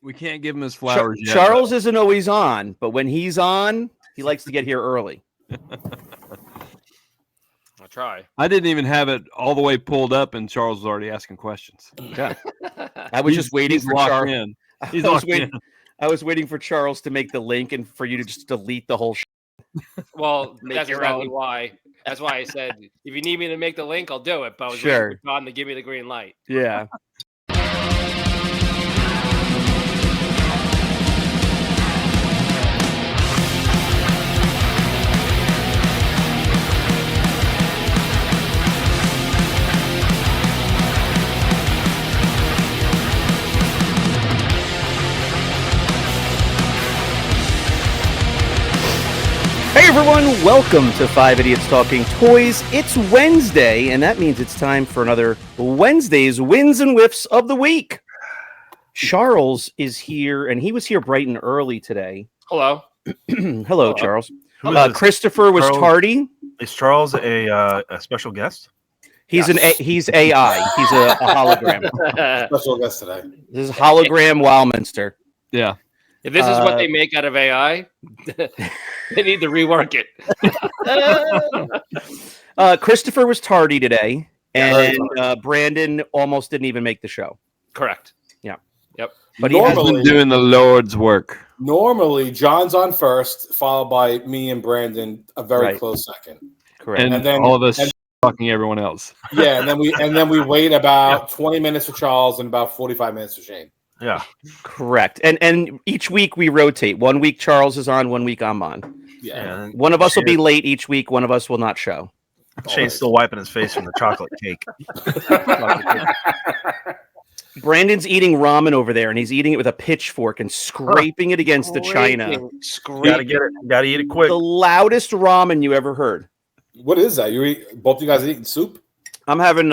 We can't give him his flowers yet. Charles isn't always on, but when he's on, he likes to get here early. I'll try. I didn't even have it all the way pulled up, and Charles was already asking questions. Yeah. I was just waiting for Charles. In. He's locked in. I was waiting for Charles to make the link and for you to just delete the whole. Well, that's your exactly own. why. That's why I said if you need me to make the link, I'll do it. But I was Sure. waiting for John to give me the green light. Yeah. Hey everyone, welcome to 5 Idiots Talking Toys. It's Wednesday, and that means it's time for another Wednesday's Wins and Whiffs of the Week. Charles is here, and he was here bright and early today. Hello. Hello, Charles. Who is this? Christopher was Charles? tardy. Is Charles a special guest? He's he's AI. He's a hologram. Special guest today. This is hologram Wildminster. Yeah. If this is what they make out of AI, they need to rework it. Christopher was tardy today, and Yeah, Brandon almost didn't even make the show. Correct. But He's Normally- been doing the Lord's work. Normally, John's on first, followed by me and Brandon, a very Right. close second. Correct. And, And then- all of us and- fucking everyone else. Yeah, and then we wait about 20 minutes for Charles and about 45 minutes for Shane. Yeah. Correct. And each week we rotate. 1 week Charles is on, 1 week I'm on. Yeah. One of us will be late each week. One of us will not show. Shane's still wiping his face from the chocolate cake. Brandon's eating ramen over there, and he's eating it with a pitchfork and scraping it against the china. Gotta Screaming. get it. Gotta eat it quick. The loudest ramen you ever heard. What is that? Both you guys are eating soup? I'm having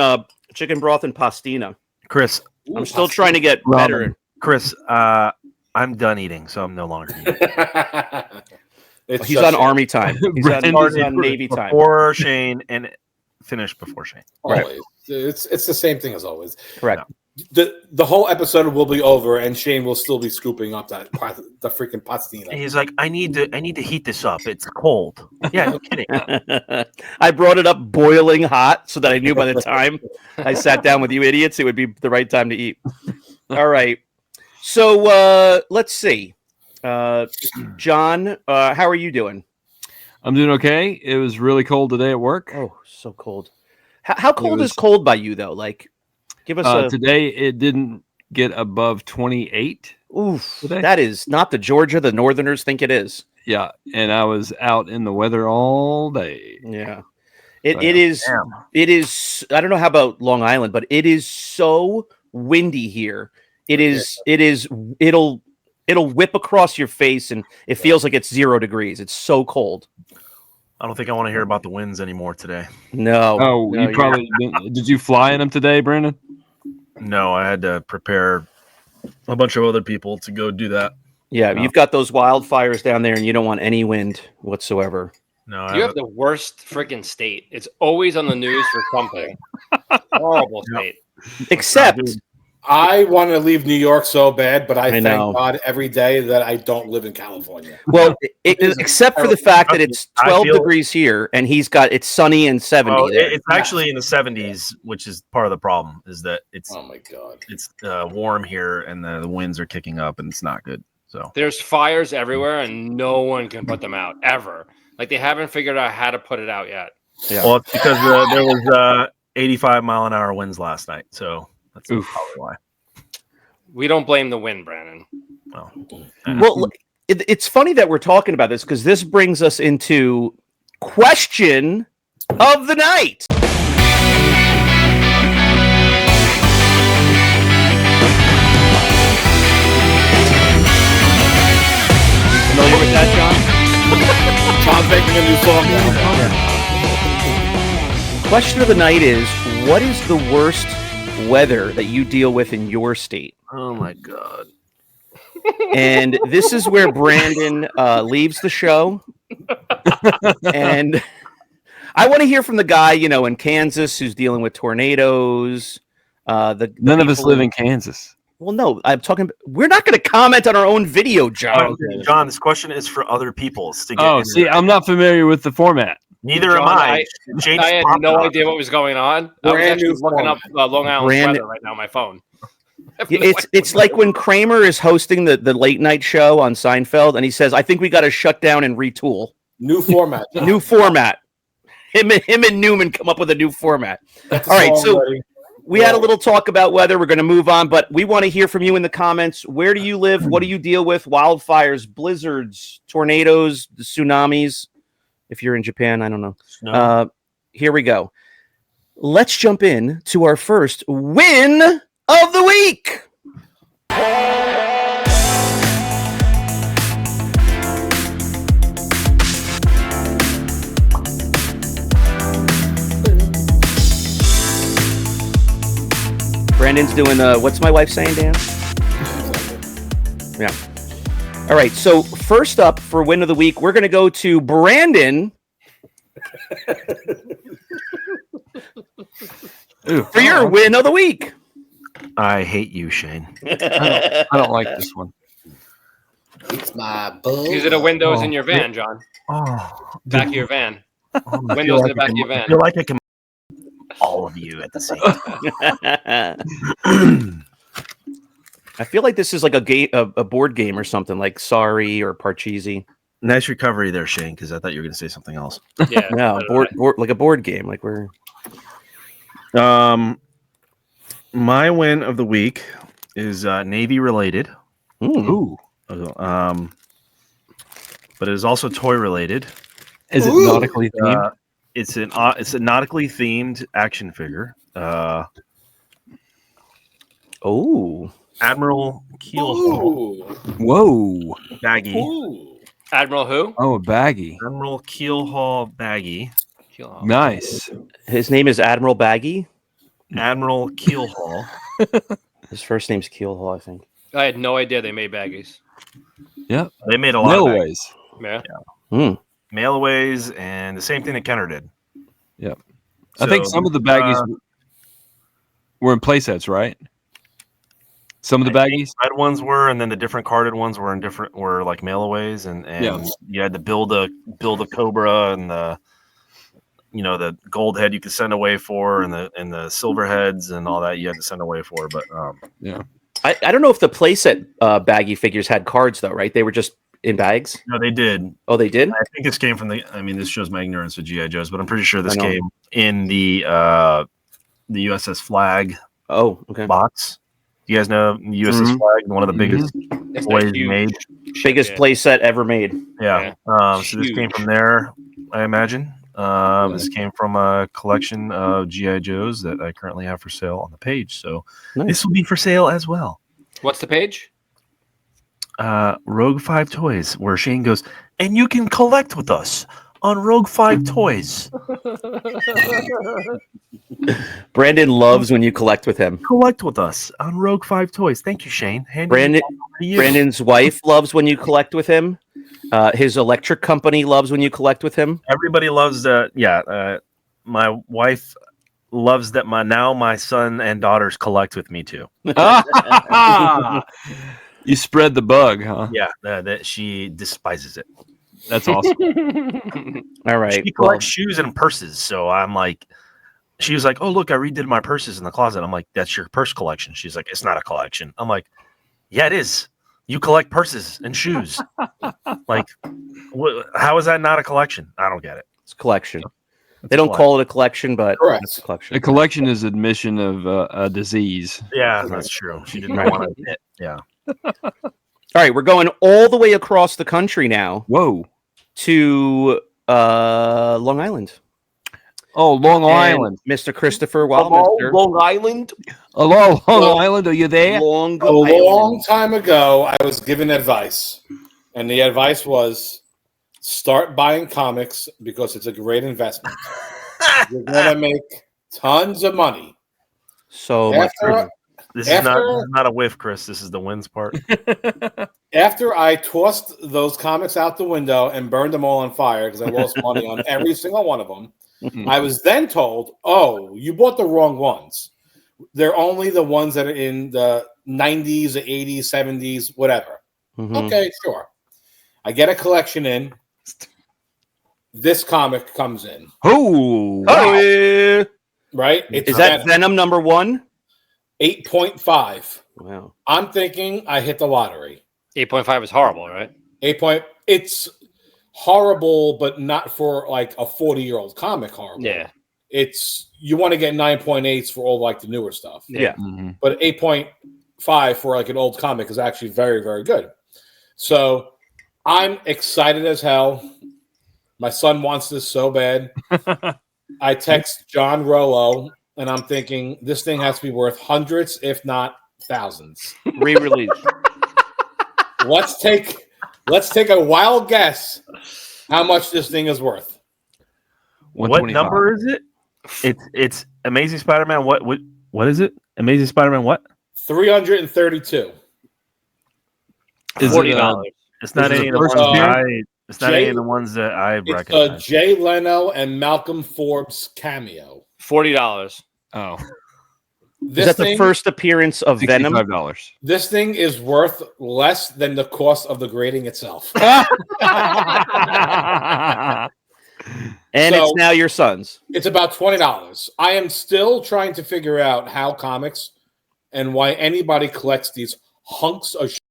chicken broth and pastina. Chris, I'm still trying to get better. Chris, I'm done eating, so I'm no longer eating. It's He's just on Shane. Army time. He's on Navy time. Before Shane and finish before Shane. Right. Always. It's the same thing as always. Correct. The whole episode will be over, and Shane will still be scooping up the freaking pastina. And he's like, I need to heat this up. It's cold. Yeah, no kidding. I brought it up boiling hot so that I knew by the time I sat down with you idiots, it would be the right time to eat. All right. So let's see. John, how are you doing? I'm doing okay. It was really cold today at work. Oh, so cold. How cold was- is cold by you, though? Like, give us a... Today it didn't get above 28. Oof, today. that is not the Georgia the Northerners think it is. Yeah, and I was out in the weather all day. Yeah. Wow. It is. Damn. It is. I don't know how about Long Island, but it is so windy here. It is. It'll whip across your face, and it feels like it's 0 degrees. It's so cold. I don't think I want to hear about the winds anymore today. No. Oh, no, you you're- probably did. You fly in them today, Brandon? No, I had to prepare a bunch of other people to go do that. Yeah, No. you've got those wildfires down there, and you don't want any wind whatsoever. No, You have the worst freaking state. It's always on the news for something. Horrible state. Except, I want to leave New York so bad, but I know. thank God every day that I don't live in California. well, except for the fact that it's I 12 feel- degrees here, and he's got it's sunny and 70 Well, there. it's actually in the 70s, which is part of the problem. Is that it's Oh my God. warm here and the winds are kicking up and it's not good. So There's fires everywhere, and no one can put them out ever. Like they haven't figured out how to put it out yet. Yeah. well, it's because there was 85-mile-an-hour winds last night, so that's Oof. probably why. We don't blame the wind, Brandon. Well, Well, it's funny that we're talking about this because this brings us into question of the night. Familiar with that, John? Tom's making a new song now. Question of the night is: what is the worst weather that you deal with in your state? oh my god. And this is where Brandon leaves the show. And I want to hear from the guy, in Kansas who's dealing with tornadoes. None of us live in Kansas. Well, no, I'm talking. We're not going to comment on our own video, John. John, this question is for other people's to get. Oh, see, I'm not familiar with the format. Neither am John, I. Shane I had popped no up. idea what was going on. I was Brand actually new looking up Long Island Brand- weather right now on my phone. I have no It's idea. like when Kramer is hosting the late night show on Seinfeld, and he says, "I think we got to shut down and retool. New format. New format." Him and Newman come up with a new format. That's All right, song so- ready. We had a little talk about weather. We're going to move on, but we want to hear from you in the comments. Where do you live? What do you deal with? Wildfires, blizzards, tornadoes, tsunamis. If you're in Japan, I don't know. No. Here we go. Let's jump in to our first win of the week. Brandon's doing what's my wife saying, Dan? Yeah. All right. So first up for win of the week, we're going to go to Brandon for your win of the week. I hate you, Shane. I don't like this one. It's my bull. Is it a windows in your van, John? Oh, Back of your van. I Windows feel in like the back I of your can- I van. feel like I can all of you at the same time. I feel like this is like a board game or something, like Sorry or Parcheesi. Nice recovery there, Shane, because I thought you were going to say something else. Yeah. No, board like a board game. Like we're My win of the week is Navy related, Ooh. but it is also toy related. Is it Ooh. nautically themed? It's a nautically themed action figure. Admiral Keelhaul Ooh. Whoa. baggy. Ooh. Admiral who? Oh, a baggie. Admiral Keelhaul baggy. Nice. his name is Admiral Baggy. Admiral Keelhaul. His first name's Keelhaul, I think. I had no idea they made baggies. They made a lot of baggies. Mailways. Yeah. Mailaways, and the same thing that Kenner did. Yep. I think some of the baggies were in playsets, right? Some of the baggies. Red ones were, and then the different carded ones were like mailaways, and Yeah. you had to build a Cobra, and the gold head you could send away for, and the silver heads and all that you had to send away for. But I don't know if the playset Baggy figures had cards though, right? They were just in bags. no, they did. Oh, they did. I think this came from this shows my ignorance with GI Joes, but I'm pretty sure this I know. came in the USS Flag Oh, okay. box. You guys know the USS Mhm. Flag, one of the biggest It's toys that huge made. Biggest yeah. playset ever made. Yeah. So this came Huge. from there, I imagine. This came from a collection of GI Joes that I currently have for sale on the page. So Nice. this will be for sale as well. What's the page? Rogue 5 Toys, where Shane goes, and you can collect with us on Rogue 5 Toys. Brandon loves when you collect with him. Collect with us on Rogue 5 Toys. Thank you, Shane. Handing Brandon, it over to you. Brandon's wife loves when you collect with him. His electric company loves when you collect with him. Everybody loves my wife loves that my son and daughters collect with me too. You spread the bug, huh? Yeah, that she despises it. That's awesome. All right. She collects shoes and purses, so I'm like, she was like, "Oh, look, I redid my purses in the closet." I'm like, "That's your purse collection." She's like, "It's not a collection." I'm like, "Yeah, it is. You collect purses and shoes. Like, how is that not a collection? I don't get it." It's a collection. They don't call it a collection, but Correct. it's a collection. A collection is admission of a disease. Yeah, that's true. She didn't Right. want to admit. Yeah. All right, we're going all the way across the country now Whoa. to Long Island. Oh, Long And Island. Mr. Christopher Wildminster. Long Island. Hello, Long Well, Island. Are you there? Long A long time ago, I was given advice, and the advice was start buying comics because it's a great investment. You're gonna make tons of money. So much. After, This After- is not a whiff, Chris. This is the wins part. after I tossed those comics out the window and burned them all on fire because I lost money on every single one of them, I was then told, "Oh, you bought the wrong ones. They're only the ones that are in the 90s, the 80s, 70s, whatever. Mhm. Okay, sure. I get a collection in. This comic comes in, Oh, Oh, yeah. right? It's Is that Venom #1? 8.5. Wow. I'm thinking I hit the lottery. 8.5 is horrible, right? It's horrible, but not for like a 40-year-old comic horrible. Yeah. It's you want to get 9.8s for all like the newer stuff. Yeah. Mhm. But 8.5 for like an old comic is actually very, very good. So I'm excited as hell. My son wants this so bad. I text John Rollo, and I'm thinking this thing has to be worth hundreds, if not thousands. Re-release. Let's take a wild guess how much this thing is worth. What 125. number is it? It's Amazing Spider-Man. What is it? Amazing Spider-Man. What? 332. Is it, $40. It's not Is it any the of the first ones appearance? It's not any of the ones that I It's recognize. Jay Leno and Malcolm Forbes cameo. $40. Oh, Is This that the thing, first appearance of Venom? $65. this thing is worth less than the cost of the grading itself. And So- it's now your son's. It's about $20. I am still trying to figure out how comics and why anybody collects these hunks of shit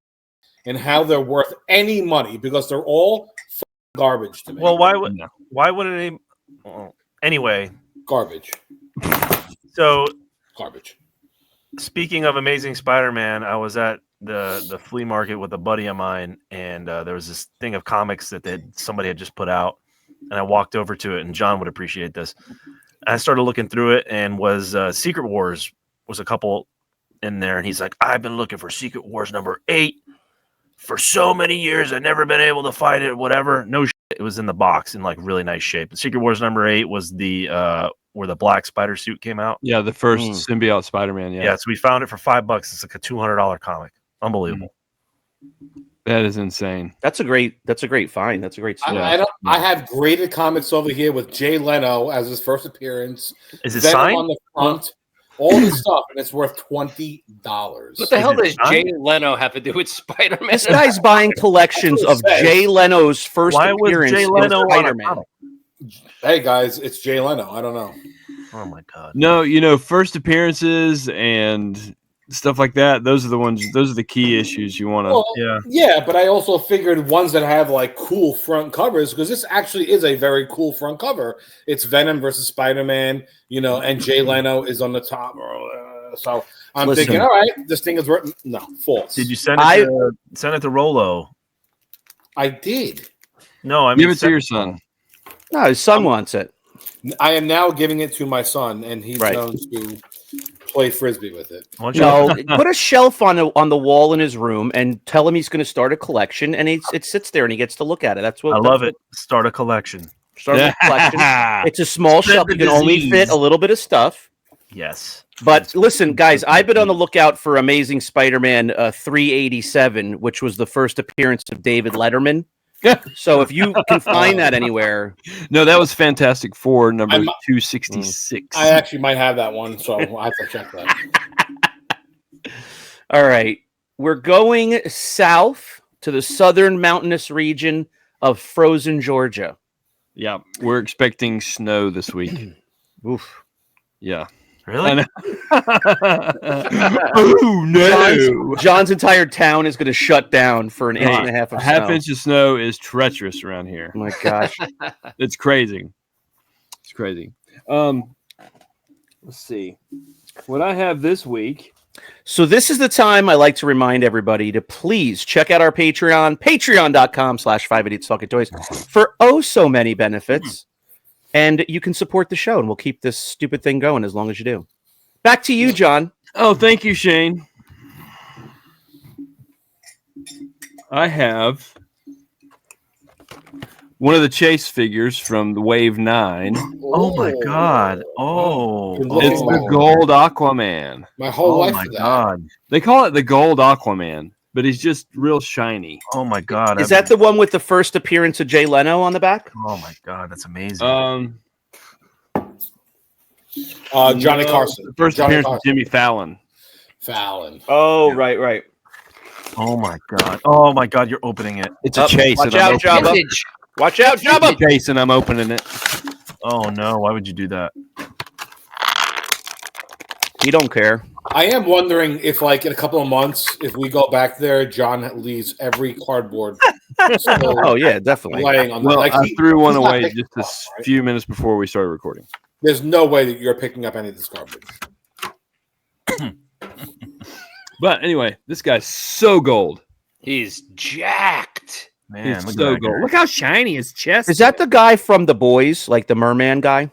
and how they're worth any money because they're all garbage to me. Well, why would it? Anyway, Garbage. so Garbage. speaking of Amazing Spider-Man, I was at the flea market with a buddy of mine, and there was this thing of comics that somebody had just put out, and I walked over to it, and John would appreciate this. I started looking through it, and was Secret Wars was a couple in there, and he's like, "I've been looking for Secret Wars #8 for so many years. I've never been able to find it. Whatever, no shit. It was in the box in like really nice shape. Secret Wars #8 was the where the black spider suit came out. Yeah, the first symbiote Spider-Man. Yeah, so we found it for $5. It's like a $200 comic. Unbelievable. That is insane. That's a great find. That's a great story. I have graded comics over here with Jay Leno as his first appearance. Is it Venom signed? on the front, all this stuff, and it's worth $20. What the hell it does signed? Jay Leno have to do with Spider-Man? This guy's buying collections of That's what it says. Jay Leno's first Why was appearance Jay in Leno on a Spider-Man. comic? Hey guys, it's Jay Leno. I don't know. Oh my god. No, first appearances and stuff like that. Those are the ones. Those are the key issues you want to. Well, Yeah. yeah, but I also figured ones that have like cool front covers because this actually is a very cool front cover. It's Venom versus Spider-Man, and Jay Leno is on the top. So I'm Listen. thinking, all right, this thing is worth false. Did you send it to Rolo? I did. No, I mean Give it to your son. No, his son wants it. I am now giving it to my son, and he's Right. known to play frisbee with it. Why don't you- No, put a shelf on the wall in his room and tell him he's going to start a collection, and it sits there and he gets to look at it. That's what I love it. Start a collection. Start a collection. It's a small Spread shelf. the You can only disease. fit a little bit of stuff. Yes. But listen, guys, I've been on the lookout for Amazing Spider-Man 387, which was the first appearance of David Letterman. So if you can find that anywhere, No, that was Fantastic Four number I'm- 266. I actually might have that one, so I have to check that. all right. We're going south to the southern mountainous region of frozen Georgia. Yeah, we're expecting snow this week. Oof. Yeah. Really? I know. Oh no! John's entire town is going to shut down for an inch and a half of A half snow. inch of snow is treacherous around here. Oh my gosh. It's crazy. It's crazy. Let's see. What I have this week. So this is the time I like to remind everybody to please check out our Patreon, patreon.com/5idiotstalkingtoys for oh so many benefits. And you can support the show and we'll keep this stupid thing going as long as you do. Back to you, John. Oh, thank you, Shane. I have one of the Chase figures from the Wave 9. Oh my god. Oh. Good looking It's the one. Gold Aquaman. My whole Oh life my for that. god. They call it the Gold Aquaman, but he's just real shiny. Oh my god. Is that the one with the first appearance of Jay Leno on the back? Oh my god, that's amazing. Johnny no, Carson. the first Johnny appearance of Carson. Jimmy Fallon. Fallon. Oh, right. Oh my god! Oh my god! You're opening it. It's a chase. Watch and I'm out, Jabba. Vintage. Watch out, Jabba. It's a chase, and I'm opening it. Oh no! Why would you do that? You don't care. I am wondering if, like, in a couple of months, if we go back there, John leaves every cardboard still Oh yeah, definitely. laying on the. Well, Like, I threw one he's not away picking just a it up, right? few minutes before we started recording. There's no way that you're picking up any of this garbage. But anyway, this guy's so gold. He's jacked. Man, He's look so at that gold. guy. Look how shiny his chest Is that the guy from The Boys, like the merman guy?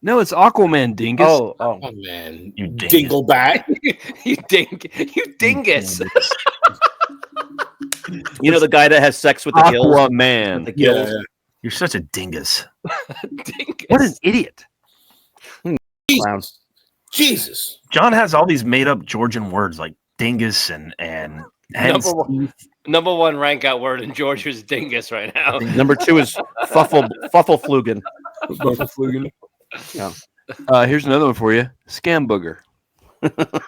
No, it's Aquaman, dingus. Oh. Oh man, You dingus. dinglebat. you dingus. You know the guy that has sex with the gills? Aquaman. The gills? Yeah. You're such a dingus. Dingus. What an idiot. Jesus. Jesus. John has all these made up Georgian words like dingus and hence. Number one rank out word in Georgia's dingus right now. Number 2 is Fuffleflugen. Yeah. Here's another one for you. Scam booger.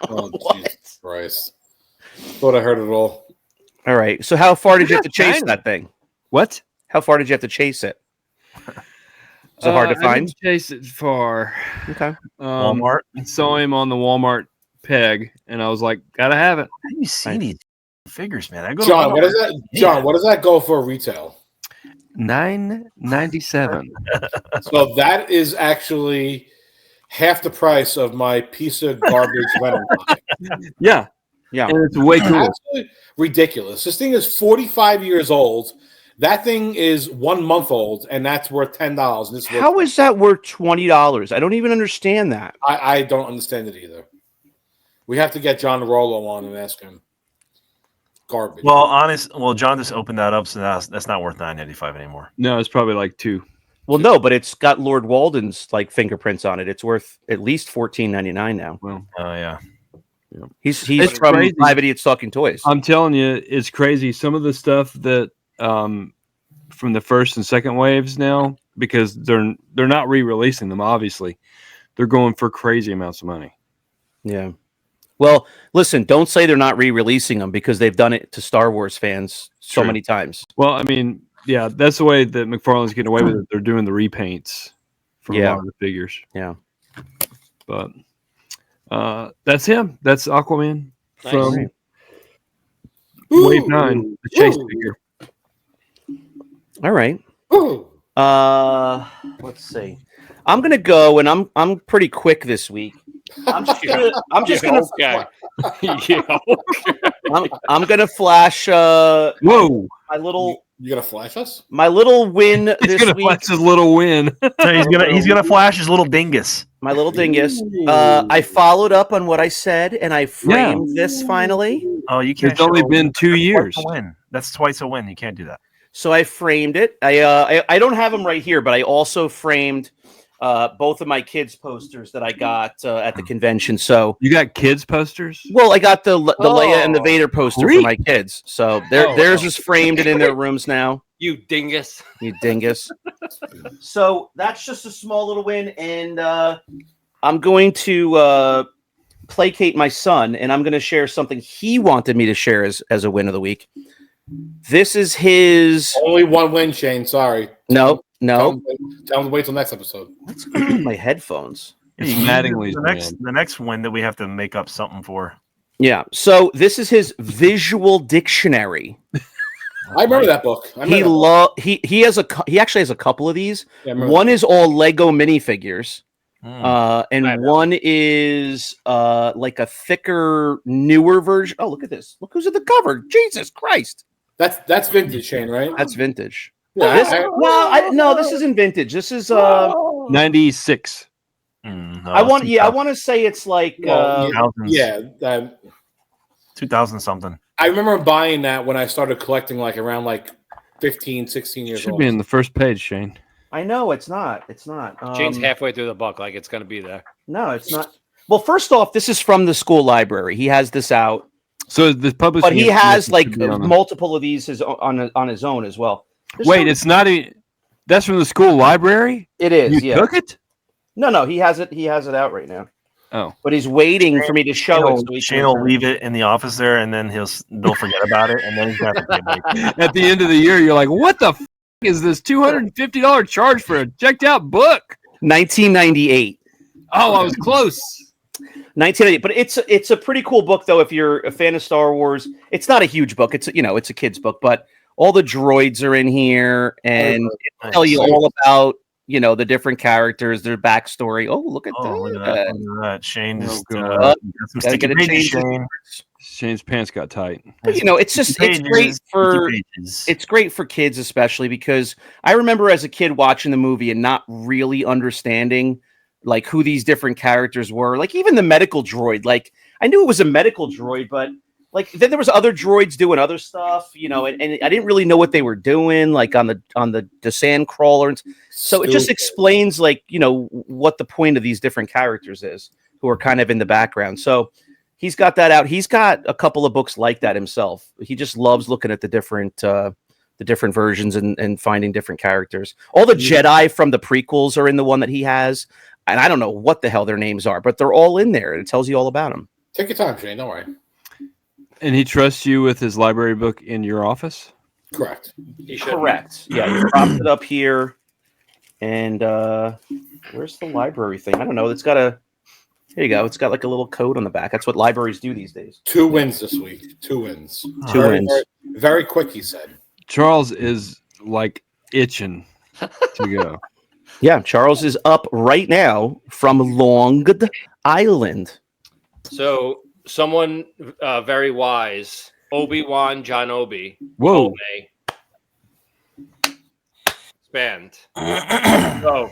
Oh, Jesus Christ. Thought I heard it all. All right. So how far did you have to chase China. that thing? What? How far did you have to chase it? Is it hard to I find? didn't chase it far. Okay. Walmart. I saw him on the Walmart peg, and I was like, gotta have it. How do you see these figures, man? I go to John, what Walmart. is that? John, what does that go for retail? $9.97. So that is actually half the price of my piece of garbage Venom comic. Yeah. Yeah. And it's way cool. Absolutely ridiculous. This thing is 45 years old. That thing is 1 month old, and that's worth $10. And this is How is that worth $20? I don't even understand that. I don't understand it either. We have to get John Rollo on and ask him. Garbage. Well, John just opened that up, so that's not worth $9.95 anymore. No, it's probably like $2. Well, no, but it's got Lord Walden's like fingerprints on it. It's worth at least $14.99 now. Well, Oh yeah. He's It's from crazy. Five Idiots Talking Toys. I'm telling you, it's crazy. Some of the stuff that from the first and second waves now, because they're not re-releasing them. Obviously, they're going for crazy amounts of money. Yeah. Well, listen, don't say they're not re-releasing them because they've done it to Star Wars fans so True. many times. Well, I mean, yeah, that's the way that McFarlane's getting away with it. They're doing the repaints for a Yeah. lot of the figures. Yeah. But that's him. That's Aquaman Nice. from Right. Wave Ooh. 9, the chase Ooh. figure. All right. Ooh. Let's see. I'm gonna go, and I'm pretty quick this week. I'm just gonna Okay. Yeah. I'm gonna flash Whoa! my little You gonna flash us? win He's this gonna week. flex his little win. So he's gonna flash his little dingus. My little dingus. Ooh. I followed up on what I said, and I framed this finally. Oh, you can't. It's only show- been 2 that's years. twice a win. That's twice a win. You can't do that. So I framed it. I don't have them right here, but I also framed both of my kids' posters that I got at the convention. So, You got kids posters? well, I got the Leia and the Oh, Vader poster sweet. for my kids. So theirs is framed and in their rooms now. You dingus. You dingus. So that's just a small little win, and I'm going to placate my son, and I'm going to share something he wanted me to share as a win of the week. This is his. Only one win, Shane. Sorry. No. Tell him to wait till next episode. What's going on with my headphones? It's Mattingly's the next win that we have to make up something for. Yeah. So this is his visual dictionary. I remember that book. I remember He has he actually has a couple of these. Yeah, I remember One is all Lego minifigures. Hmm. And I know. one is like a thicker, newer version. Oh, look at this! Look who's at the cover! Jesus Christ, that's vintage, Shane, right? that's vintage. Yeah, This, I- no, this isn't vintage. This is 96. No, I want. it's Yeah, I want to say it's like. Well, 2000s, yeah. 2000 something. I remember buying that when I started collecting, like around like 15, 16 years Should old. be in the first page, Shane. I know it's not. It's not. Jane's halfway through the book, like it's gonna be there. No, it's not. Well, first off, this is from the school library. He has this out, So the publishing, but he has information like should be on the- multiple of these on his own as well. There's Wait, some- it's not even. That's from the school library. it is. You Yeah. took it? No, he has it. He has it out right now. Oh, but he's waiting for me to show it. So he Shane can will return it. leave it in the office there, and then they'll forget about it, and then he's gonna have to pay money. at the end of the year, you're like, what the is this $250 charge for a checked out book? 1998. Oh, I was close. 1988, but it's a pretty cool book though. If you're a fan of Star Wars, it's not a huge book. It's it's a kid's book, but all the droids are in here, and it'll tell you all about the different characters, their backstory. Oh, look at that! Look at that! Look at that! Shane just God. got some Gotta sticky get it pages. changed. Shane. Shane's pants got tight. But, it's just it's great for it's great for kids, especially because I remember as a kid watching the movie and not really understanding like who these different characters were. Like even the medical droid. Like I knew it was a medical droid, but like then there was other droids doing other stuff, and I didn't really know what they were doing, like on the sand crawler. So it just explains like what the point of these different characters is, who are kind of in the background. So he's got that out. He's got a couple of books like that himself. He just loves looking at the different versions and finding different characters. All the Jedi from the prequels are in the one that he has. And I don't know what the hell their names are, but they're all in there. And it tells you all about them. Take your time, Shane. Don't worry. And he trusts you with his library book in your office? Correct. Correct. Yeah, you propped it up here. And where's the library thing? I don't know. It's got here you go. It's got like a little code on the back. That's what libraries do these days. 2 wins this week. 2 wins. Two wins. Very, very quick, he said. Charles is like itching to go. Yeah, Charles is up right now from Long Island. So someone very wise, Obi-Wan Janobi, Whoa. Spanned. So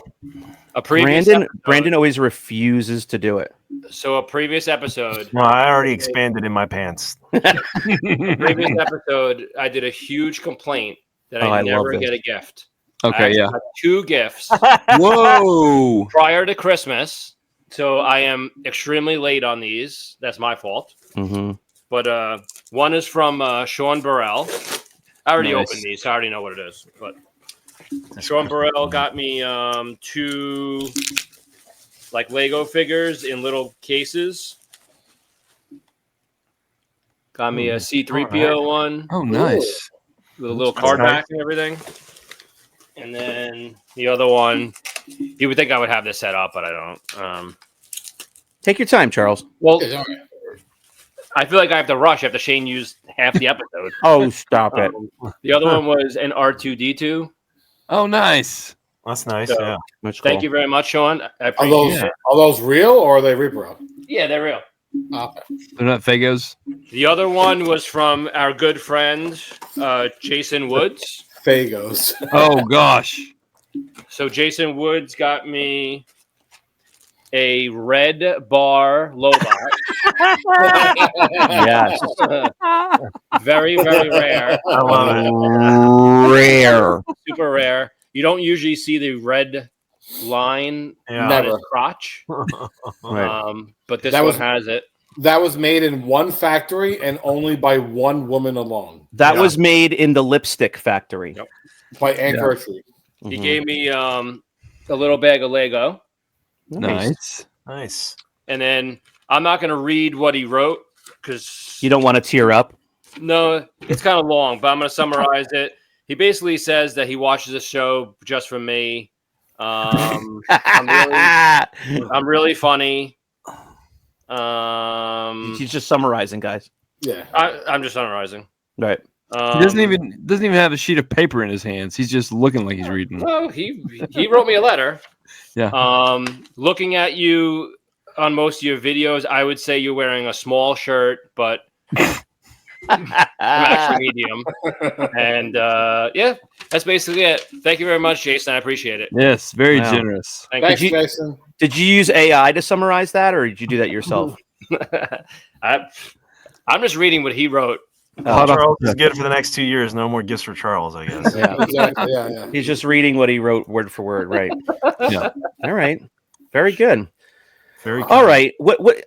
a previous Brandon always refuses to do it. So a previous episode. No, I already expanded in my pants. Previous episode, I did a huge complaint that I I never love get a gift. Okay, I yeah. got 2 gifts Whoa. prior to Christmas, so I am extremely late on these. That's my fault. Mm-hmm. But one is from Sean Burrell. I already Nice. opened these, so I already know what it is. But Sean Burrell got me 2 like Lego figures in little cases. Got me a C-3PO one Oh, nice. with a little card nice. back and everything. And then the other one, you would think I would have this set up, but I don't. Take your time, Charles. Well, Yeah, don't worry. I feel like I have to rush after Shane used half the episode. Oh, stop it. The other one was an R2D2. Oh, nice. That's nice. So- Yeah. Much Thank you very much, Sean. I Are appreciate it. those real or are they repro? Yeah, they're real. Okay. They're not Fagos? The other one was from our good friend, Jason Woods. Fagos. Oh, gosh. So Jason Woods got me a red bar Lobot. Yes. Very, very rare. I love it. Rare. Super rare. You don't usually see the red line Yeah. on Never. his crotch. Right. But this That one was- has it. That was made in one factory and only by one woman alone, That Yeah. was made in the lipstick factory. Yep. by Aunt Yeah. Gertrude. He Mhm. gave me a little bag of Lego. Nice. Nice. And then I'm not going to read what he wrote because You don't want to tear up. no, it's kind of long, but I'm going to summarize it. He basically says that he watches the show just for me. I'm really funny. He's just summarizing, guys. Yeah. I'm just summarizing. Right. He doesn't even have a sheet of paper in his hands. He's just looking like he's reading. Well, he wrote me a letter. Yeah. Looking at you on most of your videos, I would say you're wearing a small shirt, but I'm actually medium. And yeah, that's basically it. Thank you very much, Jason. I appreciate it. Yes, very Wow. generous. Thank Thanks, you- Jason. Did you use AI to summarize that, or did you do that yourself? you. I'm just reading what he wrote. Hot off Charles the is good for the next 2 years. No more gifts for Charles, I guess. Yeah. Exactly. Yeah, yeah. He's just reading what he wrote word for word, right? Yeah. All right. Very good. Very All right.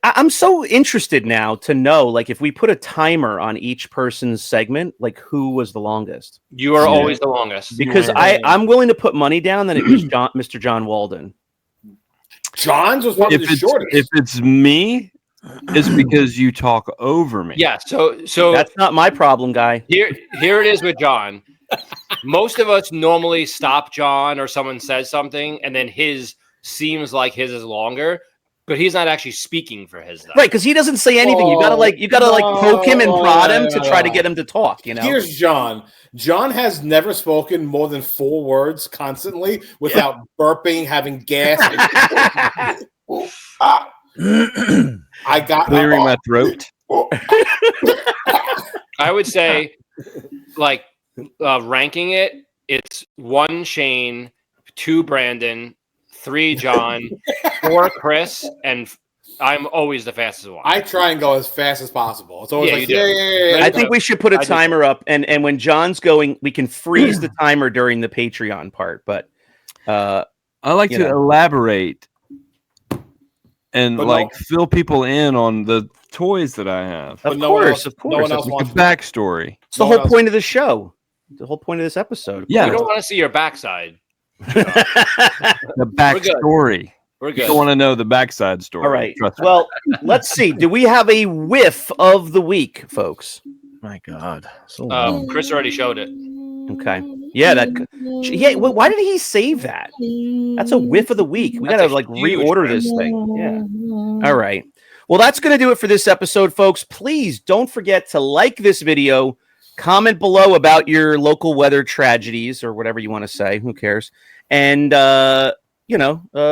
I'm so interested now to know, like, if we put a timer on each person's segment, like, who was the longest? You are Yeah. always the longest. Because I'm willing to put money down that it was Mr. John Walden. John's was probably the shortest. If it's me, it's because you talk over me. Yeah. So That's not my problem, guy. here it is with John. Most of us normally stop John or someone says something, and then his seems like his is longer, but he's not actually speaking for his. Though. Right, because he doesn't say anything. You gotta poke him and prod him to try to get him to talk. You know. Here's John. John has never spoken more than 4 words constantly without burping, having gas. I got Clearing my throat. I would say, like, ranking it, it's 1 Shane, 2 Brandon, 3 John, 4 Chris, and I'm always the fastest one. I try and go as fast as possible. It's always Yeah, like, you do. yeah. I think we should put a I do. timer up, and when John's going, we can freeze the timer during the Patreon part. But I like You to know. elaborate and But like no- fill people in on the toys that I have. But of no one course, else- of no course, one else Like wants a backstory. it's the no one whole else- point of the show. The whole point of this episode. Yeah. We don't want to see your backside. The backstory. We're You good. don't want to know the backside story. All right. Trust me. Well, let's see. Do we have a whiff of the week, folks? My God. So long. Chris already showed it. Okay. Yeah. Yeah. Why did he save that? That's a whiff of the week. We That's gotta a like huge reorder this thing. Yeah. All right. Well, that's gonna do it for this episode, folks. Please don't forget to like this video, comment below about your local weather tragedies or whatever you want to say. Who cares? And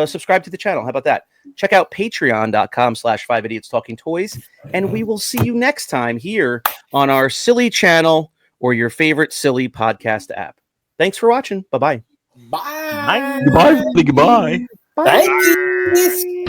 subscribe to the channel. How about that? Check out patreon.com/5idiotstalkingtoys, and we will see you next time here on our silly channel or your favorite silly podcast app. Thanks for watching. Bye-bye. Bye. Goodbye. Goodbye. Thank you.